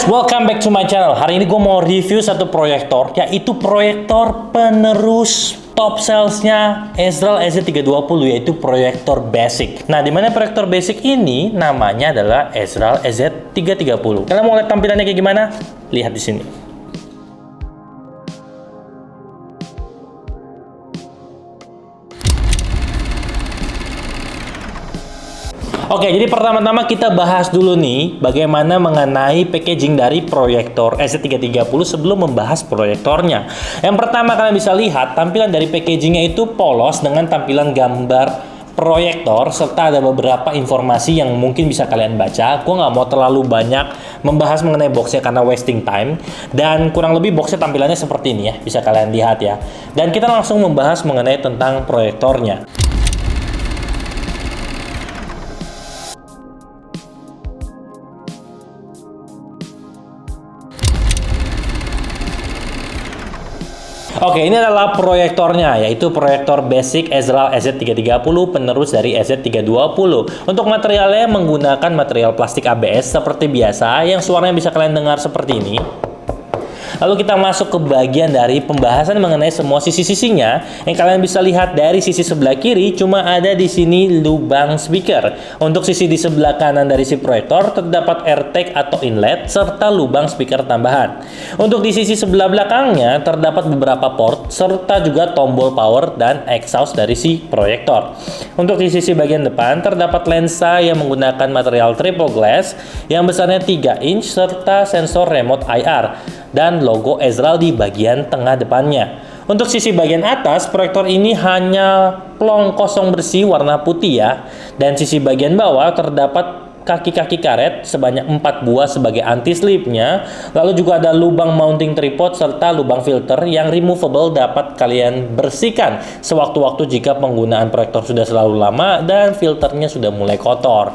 Guys, welcome back to my channel. Hari ini gue mau review satu proyektor, yaitu proyektor penerus top salesnya Ezreal EZ320, yaitu proyektor basic. Nah, dimana proyektor basic ini namanya adalah Ezreal EZ330. Kalian mau lihat tampilannya kayak gimana? Lihat di sini. Oke, jadi pertama-tama kita bahas dulu nih bagaimana mengenai packaging dari proyektor EZ330 sebelum membahas proyektornya. Yang pertama kalian bisa lihat tampilan dari packagingnya itu polos dengan tampilan gambar proyektor serta ada beberapa informasi yang mungkin bisa kalian baca. Gue nggak mau terlalu banyak membahas mengenai boxnya karena wasting time, dan kurang lebih boxnya tampilannya seperti ini ya, bisa kalian lihat ya. Dan kita langsung membahas mengenai tentang proyektornya. Oke, ini adalah proyektornya, yaitu proyektor basic Ezreal EZ330 penerus dari EZ320. Untuk materialnya menggunakan material plastik ABS seperti biasa, yang suaranya bisa kalian dengar seperti ini. Lalu kita masuk ke bagian dari pembahasan mengenai semua sisi-sisinya. Yang kalian bisa lihat dari sisi sebelah kiri cuma ada di sini lubang speaker. Untuk sisi di sebelah kanan dari si proyektor terdapat AirTag atau inlet serta lubang speaker tambahan. Untuk di sisi sebelah belakangnya terdapat beberapa port serta juga tombol power dan exhaust dari si proyektor. Untuk di sisi bagian depan terdapat lensa yang menggunakan material triple glass yang besarnya 3 inch serta sensor remote IR dan logo Ezreal di bagian tengah depannya. Untuk sisi bagian atas, proyektor ini hanya plong kosong bersih warna putih ya. Dan sisi bagian bawah terdapat kaki-kaki karet sebanyak 4 buah sebagai anti-slipnya. Lalu juga ada lubang mounting tripod serta lubang filter yang removable dapat kalian bersihkan sewaktu-waktu jika penggunaan proyektor sudah selalu lama dan filternya sudah mulai kotor.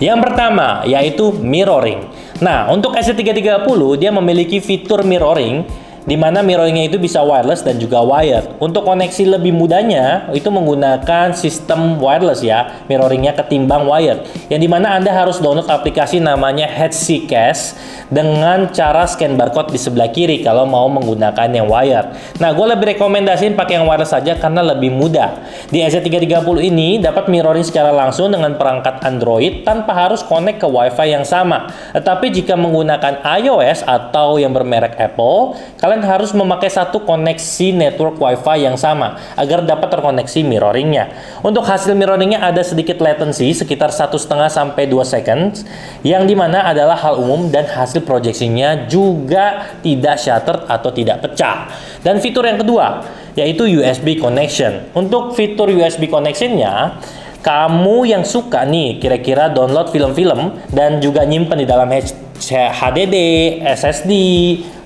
Yang pertama yaitu mirroring. Nah, untuk EZ330 dia memiliki fitur mirroring, di mana mirroringnya itu bisa wireless dan juga wired. Untuk koneksi lebih mudahnya itu menggunakan sistem wireless ya, mirroringnya ketimbang wired. Yang dimana Anda harus download aplikasi namanya HC Cache dengan cara scan barcode di sebelah kiri kalau mau menggunakan yang wired. Nah, gue lebih rekomendasiin pakai yang wireless saja karena lebih mudah. Di EZ330 ini dapat mirroring secara langsung dengan perangkat Android tanpa harus connect ke WiFi yang sama. Tetapi jika menggunakan iOS atau yang bermerek Apple, kalian harus memakai satu koneksi network WiFi yang sama agar dapat terkoneksi mirroringnya. Untuk hasil mirroringnya ada sedikit latency sekitar 1,5 sampai 2 seconds, yang dimana adalah hal umum dan hasil proyeksinya juga tidak shattered atau tidak pecah. Dan fitur yang kedua yaitu USB connection. Untuk fitur USB connectionnya, kamu yang suka nih kira-kira download film-film dan juga nyimpen di dalam HDD, SSD,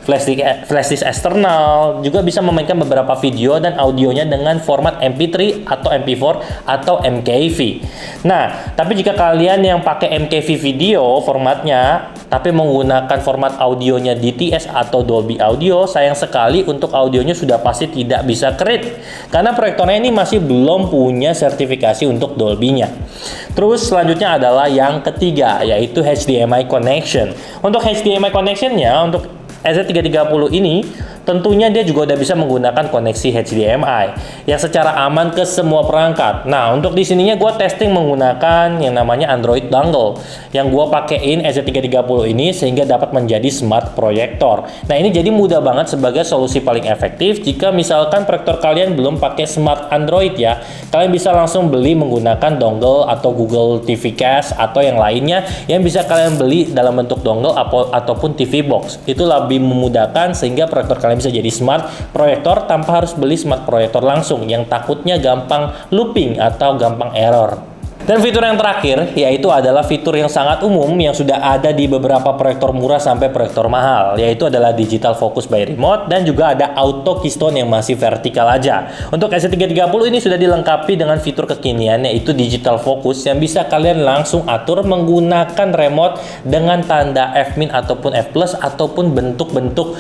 flash disk eksternal, juga bisa memainkan beberapa video dan audionya dengan format MP3 atau MP4 atau MKV. Nah, tapi jika kalian yang pakai MKV video formatnya tapi menggunakan format audionya DTS atau Dolby Audio, sayang sekali untuk audionya sudah pasti tidak bisa kredit karena proyektornya ini masih belum punya sertifikasi untuk Dolby-nya. Terus selanjutnya adalah yang ketiga yaitu HDMI connection. Untuk HDMI connectionnya untuk EZ330 ini tentunya dia juga udah bisa menggunakan koneksi HDMI yang secara aman ke semua perangkat. Nah, untuk di sininya gue testing menggunakan yang namanya Android dongle yang gue pakein EZ330 ini sehingga dapat menjadi smart proyektor. Nah, ini jadi mudah banget sebagai solusi paling efektif jika misalkan proyektor kalian belum pakai smart Android ya. Kalian bisa langsung beli menggunakan dongle atau Google TV Cast atau yang lainnya yang bisa kalian beli dalam bentuk dongle ataupun TV box. Itu lebih memudahkan sehingga proyektor kalian bisa jadi smart proyektor tanpa harus beli smart proyektor langsung yang takutnya gampang looping atau gampang error. Dan fitur yang terakhir yaitu adalah fitur yang sangat umum yang sudah ada di beberapa proyektor murah sampai proyektor mahal, yaitu adalah digital focus by remote dan juga ada auto keystone yang masih vertikal aja. Untuk EZ330 ini sudah dilengkapi dengan fitur kekinian yaitu digital focus yang bisa kalian langsung atur menggunakan remote dengan tanda F- ataupun F+ ataupun bentuk-bentuk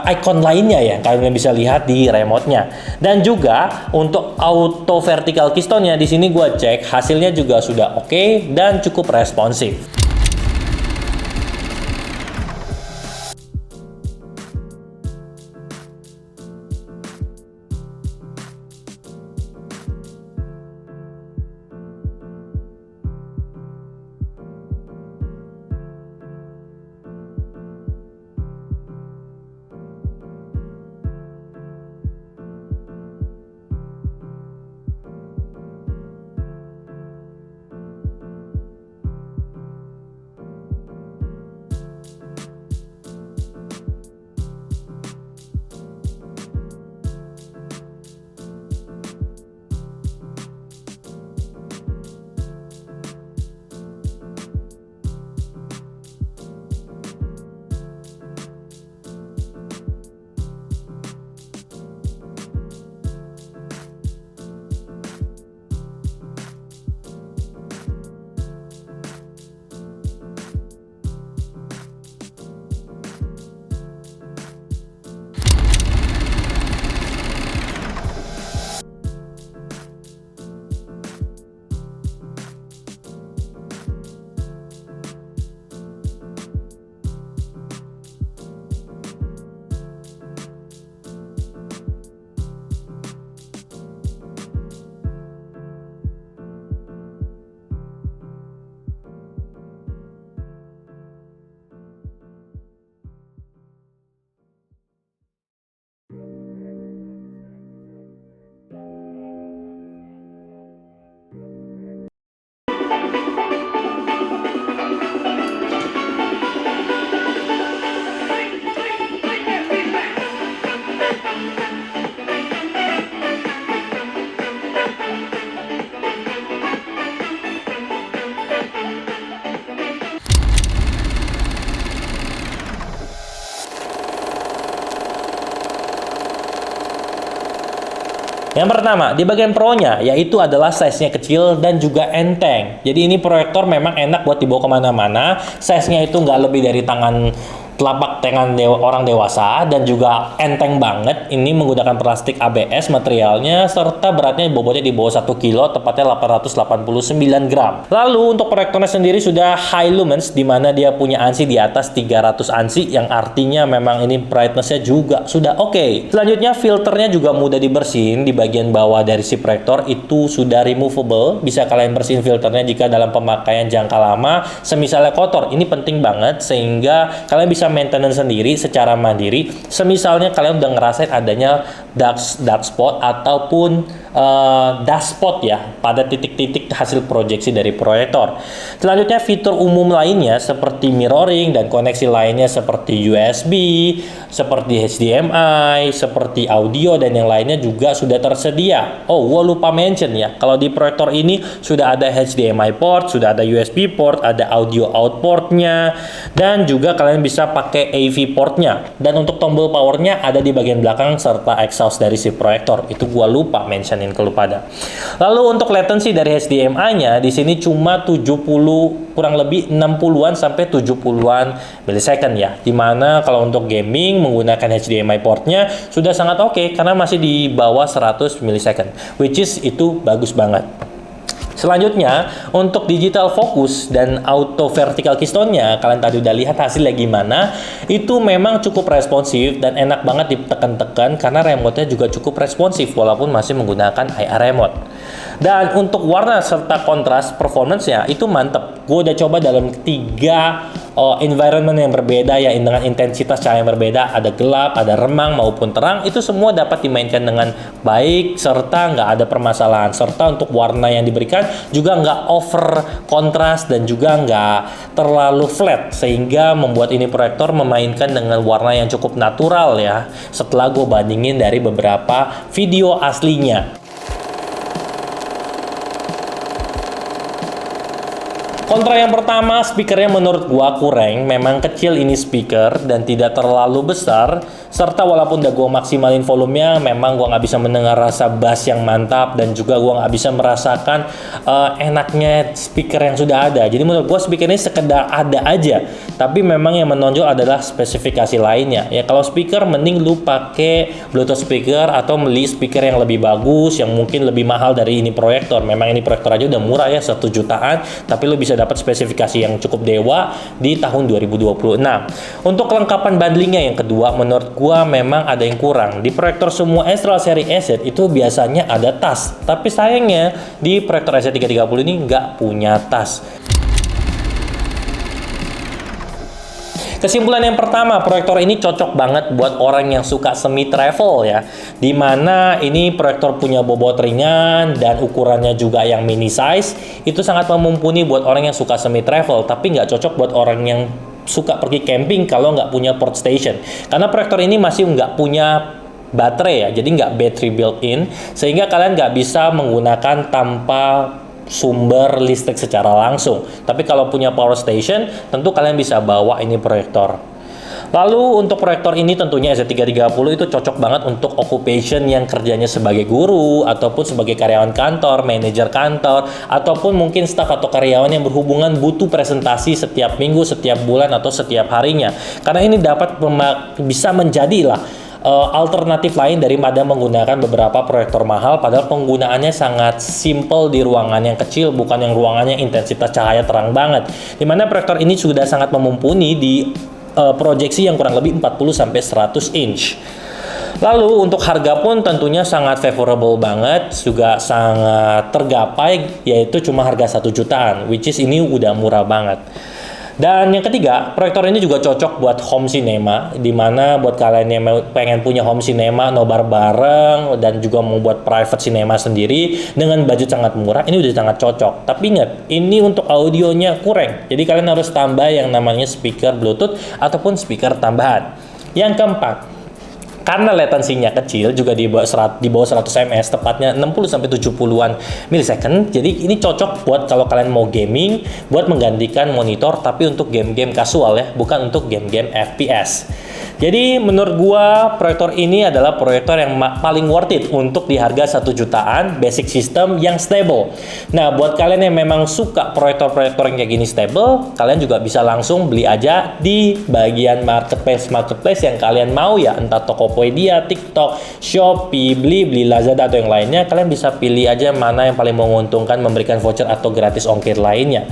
icon lainnya ya kalian bisa lihat di remote-nya. Dan juga untuk auto vertical keystone-nya di sini gua cek dicek hasilnya juga sudah oke dan cukup responsif. Yang pertama, di bagian pro-nya, yaitu adalah size-nya kecil dan juga enteng. Jadi ini proyektor memang enak buat dibawa kemana-mana. Size-nya itu nggak lebih dari telapak tangan orang dewasa dan juga enteng banget. Ini menggunakan plastik ABS materialnya serta beratnya bobotnya di bawah 1 kilo, tepatnya 889 gram. Lalu untuk proyektornya sendiri sudah high lumens, di mana dia punya ANSI di atas 300 ANSI, yang artinya memang ini brightness-nya juga sudah oke. Selanjutnya filternya juga mudah dibersihin. Di bagian bawah dari si proyektor itu sudah removable, bisa kalian bersihin filternya jika dalam pemakaian jangka lama semisalnya kotor. Ini penting banget sehingga kalian bisa maintenance sendiri secara mandiri. Semisalnya kalian udah ngerasain adanya dark spot ataupun dust spot ya pada titik-titik hasil proyeksi dari proyektor. Selanjutnya fitur umum lainnya seperti mirroring dan koneksi lainnya seperti USB, seperti HDMI, seperti audio dan yang lainnya juga sudah tersedia. Oh, gua lupa mention ya, kalau di proyektor ini sudah ada HDMI port, sudah ada USB port, ada audio out portnya, dan juga kalian bisa pakai AV portnya. Dan untuk tombol powernya ada di bagian belakang serta exhaust dari si proyektor. Itu gua lupa mentionin kalau pada. Lalu untuk latency dari HDMI-nya di sini cuma 70, kurang lebih 60-an sampai 70-an milisecond ya. Dimana kalau untuk gaming menggunakan HDMI portnya sudah sangat oke karena masih di bawah 100 milisecond, which is itu bagus banget. Selanjutnya, untuk digital focus dan auto vertical keystone-nya, kalian tadi udah lihat hasilnya gimana. Itu memang cukup responsif dan enak banget ditekan-tekan karena remote-nya juga cukup responsif walaupun masih menggunakan IR remote. Dan untuk warna serta kontras performance-nya itu mantep. Gue udah coba dalam 3 environment yang berbeda ya, dengan intensitas cahaya yang berbeda, ada gelap, ada remang maupun terang, itu semua dapat dimainkan dengan baik serta nggak ada permasalahan. Serta untuk warna yang diberikan juga nggak over kontras dan juga nggak terlalu flat sehingga membuat ini proyektor memainkan dengan warna yang cukup natural ya. Setelah gue bandingin dari beberapa video aslinya. Kontra yang pertama, speakernya menurut gua kurang. Memang kecil ini speaker dan tidak terlalu besar. Serta walaupun udah gua maksimalin volumenya, memang gua nggak bisa mendengar rasa bass yang mantap dan juga gua nggak bisa merasakan enaknya speaker yang sudah ada. Jadi menurut gua speaker ini sekedar ada aja. tapi memang yang menonjol adalah spesifikasi lainnya. Ya kalau speaker mending lu pakai Bluetooth speaker atau beli speaker yang lebih bagus, yang mungkin lebih mahal dari ini proyektor. Memang ini proyektor aja udah murah ya, 1 jutaan, tapi lu bisa dapat spesifikasi yang cukup dewa di tahun 2026. Untuk kelengkapan bundlingnya yang kedua, menurut gua memang ada yang kurang. Di proyektor semua Astral seri EZ itu biasanya ada tas, tapi sayangnya di proyektor EZ330 ini nggak punya tas. Kesimpulan yang pertama, proyektor ini cocok banget buat orang yang suka semi travel ya, dimana ini proyektor punya bobot ringan dan ukurannya juga yang mini size. Itu sangat mumpuni buat orang yang suka semi travel, tapi nggak cocok buat orang yang suka pergi camping kalau nggak punya port station, karena proyektor ini masih nggak punya baterai ya, jadi nggak battery built-in, sehingga kalian nggak bisa menggunakan tanpa sumber listrik secara langsung. Tapi kalau punya power station, tentu kalian bisa bawa ini proyektor. Lalu untuk proyektor ini tentunya EZ330 itu cocok banget untuk occupation yang kerjanya sebagai guru, ataupun sebagai karyawan kantor, manajer kantor, ataupun mungkin staff atau karyawan yang berhubungan butuh presentasi setiap minggu, setiap bulan, atau setiap harinya. Karena ini dapat bisa menjadilah alternatif lain daripada menggunakan beberapa proyektor mahal, padahal penggunaannya sangat simple di ruangan yang kecil, bukan yang ruangannya intensitas cahaya terang banget. Dimana proyektor ini sudah sangat memumpuni di proyeksi yang kurang lebih 40-100 inch. Lalu untuk harga pun tentunya sangat favorable banget, juga sangat tergapai, yaitu cuma harga 1 jutaan, which is ini udah murah banget. Dan yang ketiga, proyektor ini juga cocok buat home cinema, dimana buat kalian yang pengen punya home cinema, nobar bareng, dan juga mau buat private cinema sendiri dengan budget sangat murah, ini udah sangat cocok. Tapi ingat, ini untuk audionya kurang, jadi kalian harus tambah yang namanya speaker Bluetooth ataupun speaker tambahan. Yang keempat, karena latensinya kecil, juga di bawah 100 ms, tepatnya 60-70-an millisecond. Jadi ini cocok buat kalau kalian mau gaming, buat menggantikan monitor, tapi untuk game-game casual ya, bukan untuk game-game FPS. Jadi menurut gua proyektor ini adalah proyektor yang paling worth it untuk di harga 1 jutaan, basic system yang stable. Nah, buat kalian yang memang suka proyektor-proyektor yang kayak gini stable, kalian juga bisa langsung beli aja di bagian marketplace yang kalian mau ya, entah Tokopedia, TikTok, Shopee, Blibli, Lazada atau yang lainnya. Kalian bisa pilih aja mana yang paling menguntungkan, memberikan voucher atau gratis ongkir lainnya.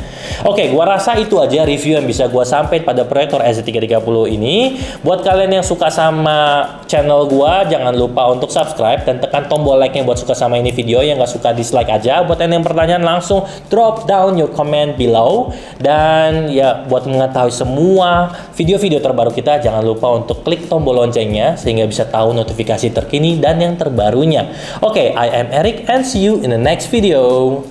Oke, gua rasa itu aja review yang bisa gua sampaikan pada proyektor EZ330 ini. Buat kalian yang suka sama channel gua, jangan lupa untuk subscribe dan tekan tombol like-nya buat suka sama ini video. Yang gak suka dislike aja. Buat kalian yang pertanyaan, langsung drop down your comment below. Dan ya, buat mengetahui semua video-video terbaru kita, jangan lupa untuk klik tombol loncengnya sehingga bisa tahu notifikasi terkini dan yang terbarunya. Oke, I am Eric and see you in the next video.